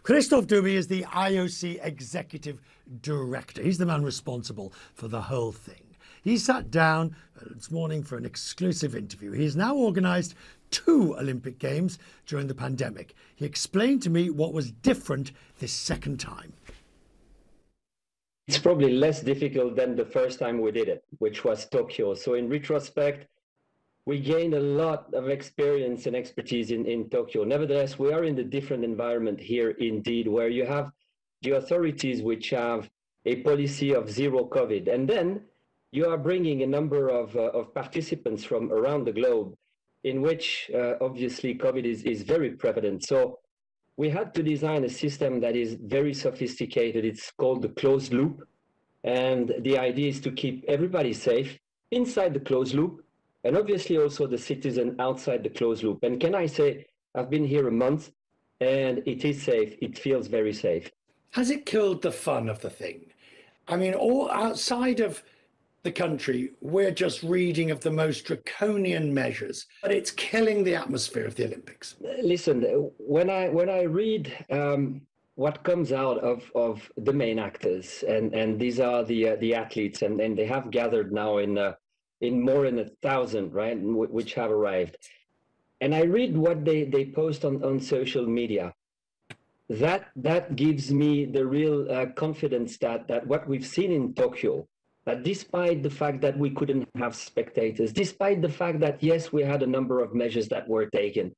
Christophe Dubi is the IOC Executive Director. He's the man responsible for the whole thing. He sat down this morning for an exclusive interview. He's now organised 2 Olympic Games during the pandemic. He explained to me what was different this second time. It's probably less difficult than the first time we did it, which was Tokyo. So in retrospect, we gained a lot of experience and expertise in Tokyo. Nevertheless, we are in a different environment here indeed, where you have the authorities which have a policy of zero COVID. And then you are bringing a number of participants from around the globe in which obviously COVID is very prevalent. So we had to design a system that is very sophisticated. It's called the closed loop. And the idea is to keep everybody safe inside the closed loop, and obviously also the citizen outside the closed loop. And can I say, I've been here a month and it is safe. It feels very safe. Has it killed the fun of the thing? I mean, all outside of the country, we're just reading of the most draconian measures, but it's killing the atmosphere of the Olympics. Listen, when I read what comes out of the main actors, and these are the athletes, and they have gathered now in more than 1,000, right, which have arrived. And I read what they post on social media. That gives me the real confidence that what we've seen in Tokyo, that despite the fact that we couldn't have spectators, despite the fact that, yes, we had a number of measures that were taken,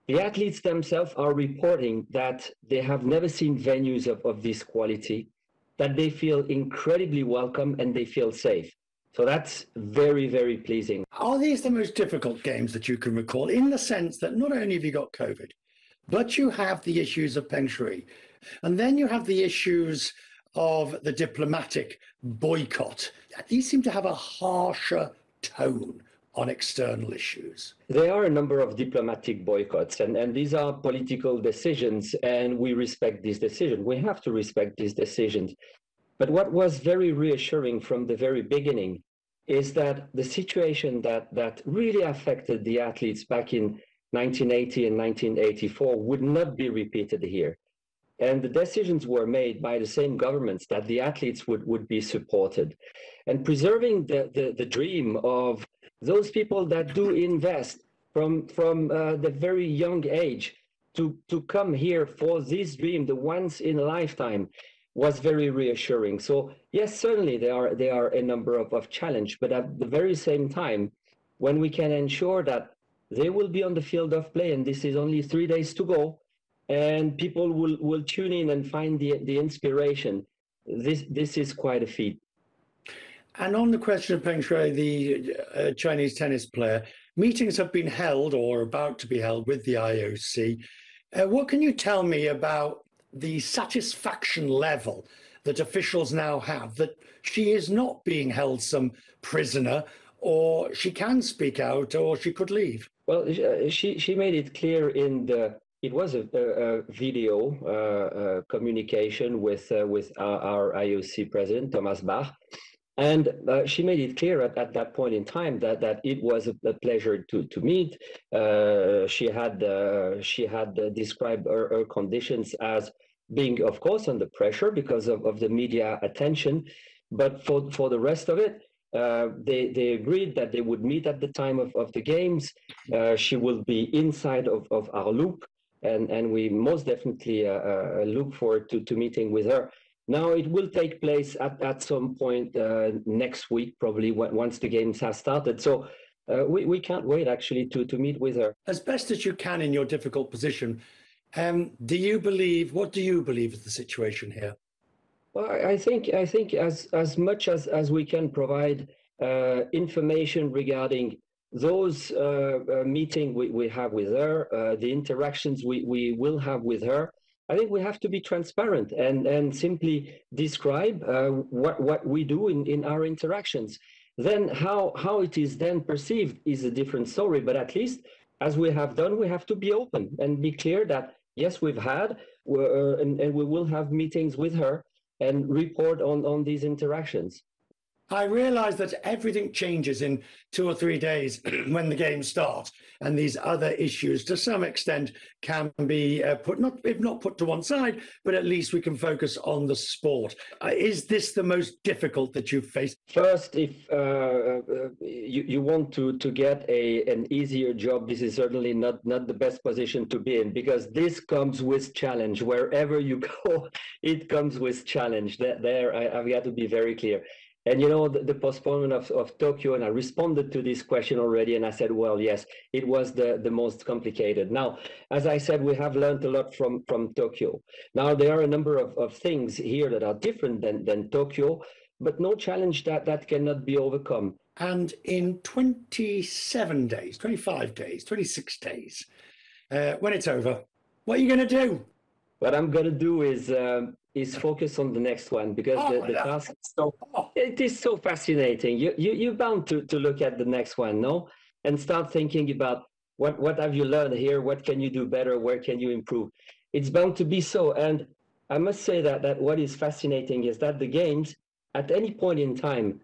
the athletes themselves are reporting that they have never seen venues of this quality, that they feel incredibly welcome and they feel safe. So that's very, very pleasing. Are these the most difficult games that you can recall, in the sense that not only have you got COVID, but you have the issues of Peng Shuai, and then you have the issues of the diplomatic boycott? These seem to have a harsher tone on external issues. There are a number of diplomatic boycotts, and these are political decisions, and we respect these decisions. We have to respect these decisions. But what was very reassuring from the very beginning is that the situation that really affected the athletes back in 1980 and 1984 would not be repeated here. And the decisions were made by the same governments that the athletes would be supported. And preserving the dream of those people that do invest from the very young age to come here for this dream, the once in a lifetime, was very reassuring. So yes, certainly there are a number of challenges, but at the very same time, when we can ensure that they will be on the field of play, and this is only 3 days to go, and people will tune in and find the inspiration, this is quite a feat. And on the question of Peng Shuai, the Chinese tennis player, meetings have been held or about to be held with the IOC. What can you tell me about the satisfaction level that officials now have that she is not being held some prisoner, or she can speak out, or she could leave? Well, she made it clear it was a video communication with our IOC president, Thomas Bach. And she made it clear at that point in time that it was a pleasure to meet. She had described her conditions as being, of course, under pressure because of the media attention. But for the rest of it, they agreed that they would meet at the time of the games. She will be inside of our loop, and we most definitely look forward to meeting with her. Now, it will take place at some point next week, probably once the games have started. So we can't wait, actually, to meet with her. As best as you can in your difficult position, what do you believe is the situation here? Well, I think as much as we can provide information regarding those meetings we have with her, the interactions we will have with her, I think we have to be transparent and simply describe what we do in our interactions. Then how it is then perceived is a different story, but at least, as we have done, we have to be open and be clear that, yes, we've had, and we will have meetings with her and report on these interactions. I realise that everything changes in 2 or 3 days when the games start, and these other issues, to some extent, can be if not put to one side, but at least we can focus on the sport. Is this the most difficult that you've faced? First, if you want to get an easier job, this is certainly not the best position to be in, because this comes with challenge. Wherever you go, it comes with challenge. I've got to be very clear. And the postponement of Tokyo, and I responded to this question already, and I said, well, yes, it was the most complicated. Now, as I said, we have learned a lot from Tokyo. Now, there are a number of things here that are different than Tokyo, but no challenge that cannot be overcome. And in 27 days, 25 days, 26 days, when it's over, what are you going to do? What I'm going to do is focus on the next one, because the task it is so fascinating. You're bound to look at the next one, no? And start thinking about what have you learned here? What can you do better? Where can you improve? It's bound to be so. And I must say that what is fascinating is that the games, at any point in time,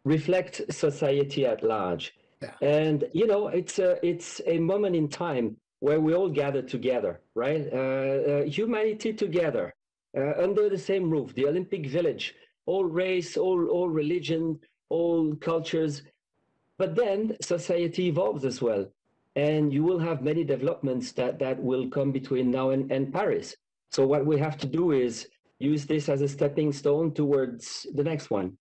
reflect society at large. Yeah. And, it's a moment in time where we all gather together, right? Humanity together, under the same roof, the Olympic Village, all race, all religion, all cultures. But then society evolves as well. And you will have many developments that will come between now and Paris. So what we have to do is use this as a stepping stone towards the next one.